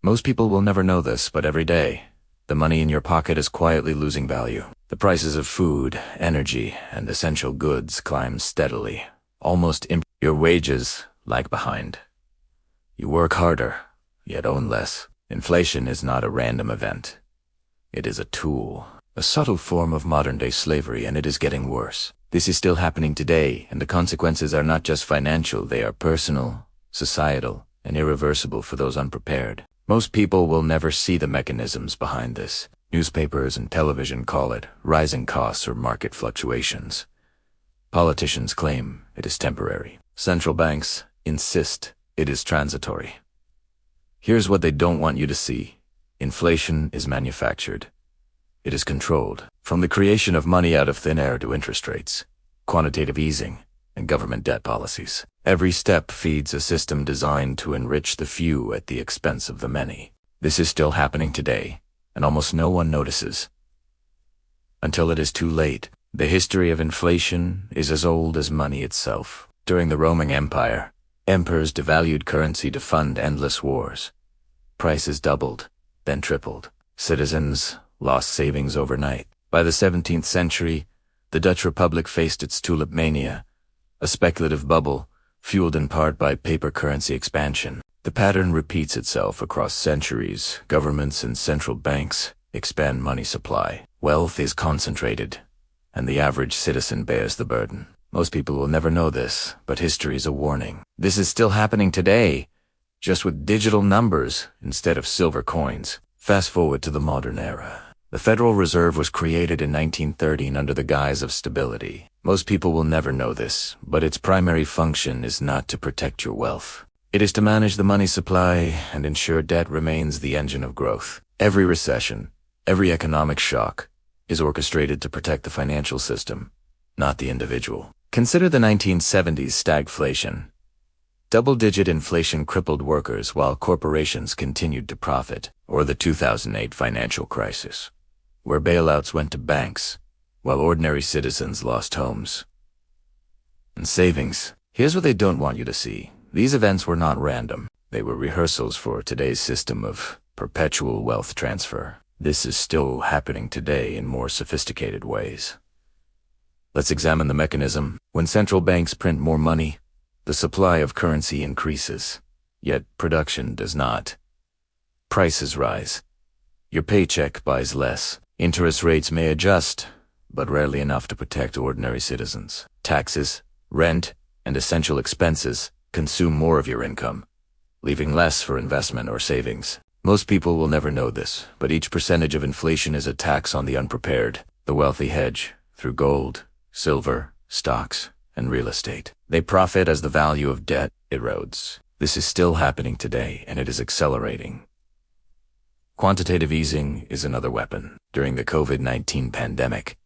Most people will never know this, but every day, the money in your pocket is quietly losing value. The prices of food, energy, and essential goods climb steadily, your wages lag behind. You work harder, yet own less. Inflation is not a random event. It is a tool, a subtle form of modern-day slavery, and it is getting worse. This is still happening today, and the consequences are not just financial, they are personal, societal, and irreversible for those unprepared. Most people will never see the mechanisms behind this. Newspapers and television call it rising costs or market fluctuations. Politicians claim it is temporary. Central banks insist it is transitory. Here's what they don't want you to see. Inflation is manufactured. It is controlled. From the creation of money out of thin air to interest rates, quantitative easing, and government debt policies. Every step feeds a system designed to enrich the few at the expense of the many. This is still happening today, and almost no one notices. Until it is too late. The history of inflation is as old as money itself. During the Roman Empire, emperors devalued currency to fund endless wars. Prices doubled, then tripled. Citizens lost savings overnight. By the 17th century, the Dutch Republic faced its tulip mania, a speculative bubble fueled in part by paper currency expansion. The pattern repeats itself across centuries. Governments and central banks expand money supply. Wealth is concentrated, and the average citizen bears the burden. Most people will never know this, but history is a warning. This is still happening today, just with digital numbers instead of silver coins. Fast forward to the modern era. The Federal Reserve was created in 1913 under the guise of stability. Most people will never know this, but its primary function is not to protect your wealth. It is to manage the money supply and ensure debt remains the engine of growth. Every recession, every economic shock, is orchestrated to protect the financial system, not the individual. Consider the 1970s stagflation. Double-digit inflation crippled workers while corporations continued to profit, or the 2008 financial crisis, where bailouts went to banks, while ordinary citizens lost homes and savings. Here's what they don't want you to see. These events were not random. They were rehearsals for today's system of perpetual wealth transfer. This is still happening today in more sophisticated ways. Let's examine the mechanism. When central banks print more money, the supply of currency increases, yet production does not. Prices rise. Your paycheck buys less. Interest rates may adjust, but rarely enough to protect ordinary citizens. Taxes, rent, and essential expenses consume more of your income, leaving less for investment or savings. Most people will never know this, but each percentage of inflation is a tax on the unprepared. The wealthy hedge through gold, silver, stocks, and real estate. They profit as the value of debt erodes. This is still happening today, and it is accelerating. Quantitative easing is another weapon. During the COVID-19 pandemic,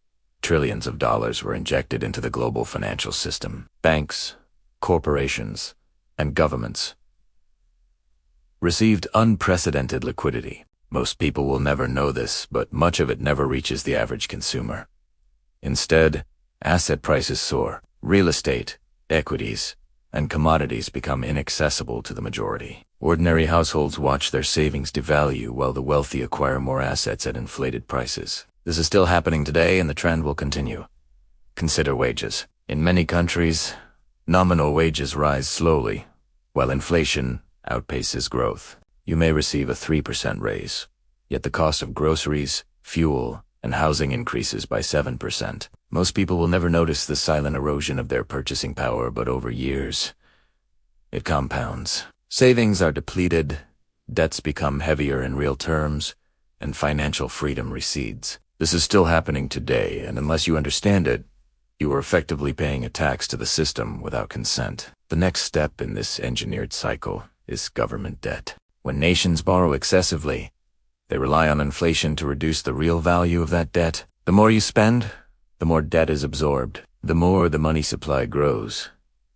trillions of dollars were injected into the global financial system. Banks, corporations, and governments received unprecedented liquidity. Most people will never know this, but much of it never reaches the average consumer. Instead, asset prices soar. Real estate, equities, and commodities become inaccessible to the majority. Ordinary households watch their savings devalue while the wealthy acquire more assets at inflated prices. This is still happening today, and the trend will continue. Consider wages. In many countries, nominal wages rise slowly, while inflation outpaces growth. You may receive a 3% raise, yet the cost of groceries, fuel, and housing increases by 7%. Most people will never notice the silent erosion of their purchasing power, but over years, it compounds. Savings are depleted, debts become heavier in real terms, and financial freedom recedes. This is still happening today, and unless you understand it, you are effectively paying a tax to the system without consent. The next step in this engineered cycle is government debt. When nations borrow excessively, they rely on inflation to reduce the real value of that debt. The more you spend, the more debt is absorbed. The more the money supply grows,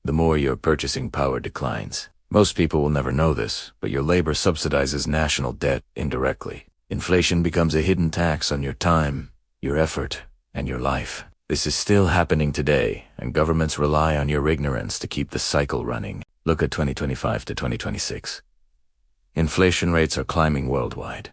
the more your purchasing power declines. Most people will never know this, but your labor subsidizes national debt indirectly. Inflation becomes a hidden tax on your time, your effort, and your life. This is still happening today, and governments rely on your ignorance to keep the cycle running. Look at 2025 to 2026. Inflation rates are climbing worldwide.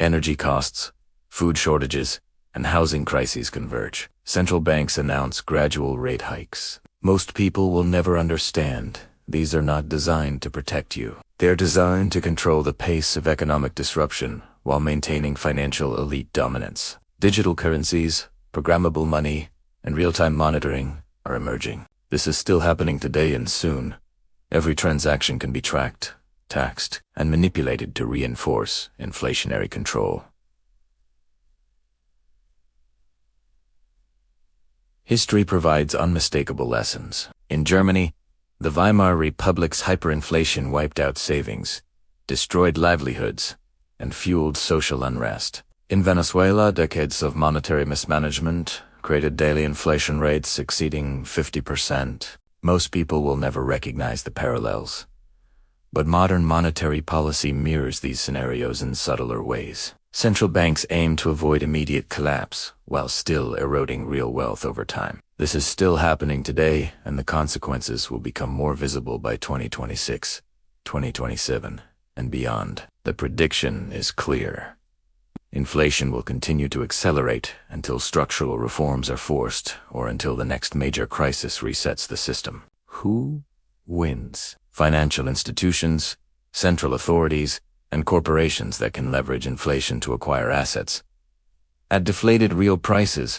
Energy costs, food shortages, and housing crises converge. Central banks announce gradual rate hikes. Most people will never understand. These are not designed to protect you. They're designed to control the pace of economic disruption while maintaining financial elite dominance. Digital currencies, programmable money, and real-time monitoring are emerging. This is still happening today, and soon, every transaction can be tracked, taxed, and manipulated to reinforce inflationary control. History provides unmistakable lessons. In Germany, the Weimar Republic's hyperinflation wiped out savings, destroyed livelihoods, and fueled social unrest. In Venezuela, decades of monetary mismanagement created daily inflation rates exceeding 50%. Most people will never recognize the parallels, but modern monetary policy mirrors these scenarios in subtler ways. Central banks aim to avoid immediate collapse while still eroding real wealth over time. This is still happening today, and the consequences will become more visible by 2026, 2027, and beyond. The prediction is clear. Inflation will continue to accelerate until structural reforms are forced or until the next major crisis resets the system. Who wins? Financial institutions, central authorities, and corporations that can leverage inflation to acquire assets at deflated real prices.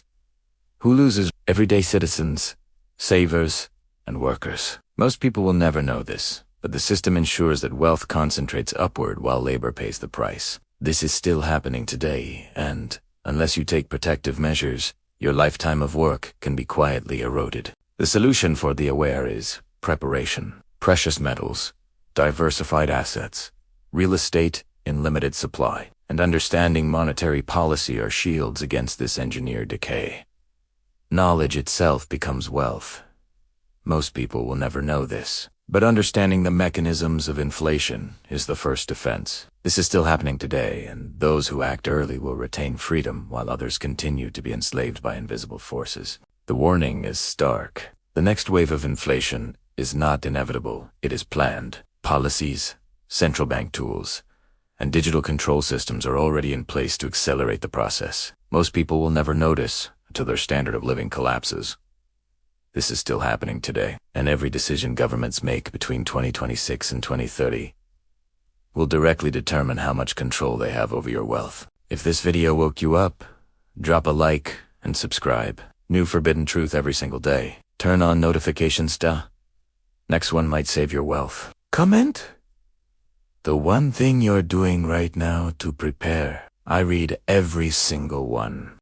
Who loses? Everyday citizens, savers, and workers. Most people will never know this, but the system ensures that wealth concentrates upward while labor pays the price. This is still happening today, and unless you take protective measures, your lifetime of work can be quietly eroded. The solution for the aware is preparation. Precious metals, diversified assets, real estate in limited supply, and understanding monetary policy are shields against this engineered decay. Knowledge itself becomes wealth. Most people will never know this, but understanding the mechanisms of inflation is the first defense. This is still happening today, and those who act early will retain freedom while others continue to be enslaved by invisible forces. The warning is stark. The next wave of inflation is not inevitable, it is planned. Policies, central bank tools, and digital control systems are already in place to accelerate the process. Most people will never notice until their standard of living collapses. This is still happening today, and every decision governments make between 2026 and 2030 will directly determine how much control they have over your wealth. If this video woke you up, drop a like and subscribe. New forbidden truth every single day. Turn on notifications. Next one might save your wealth. Comment the one thing you're doing right now to prepare. I read every single one.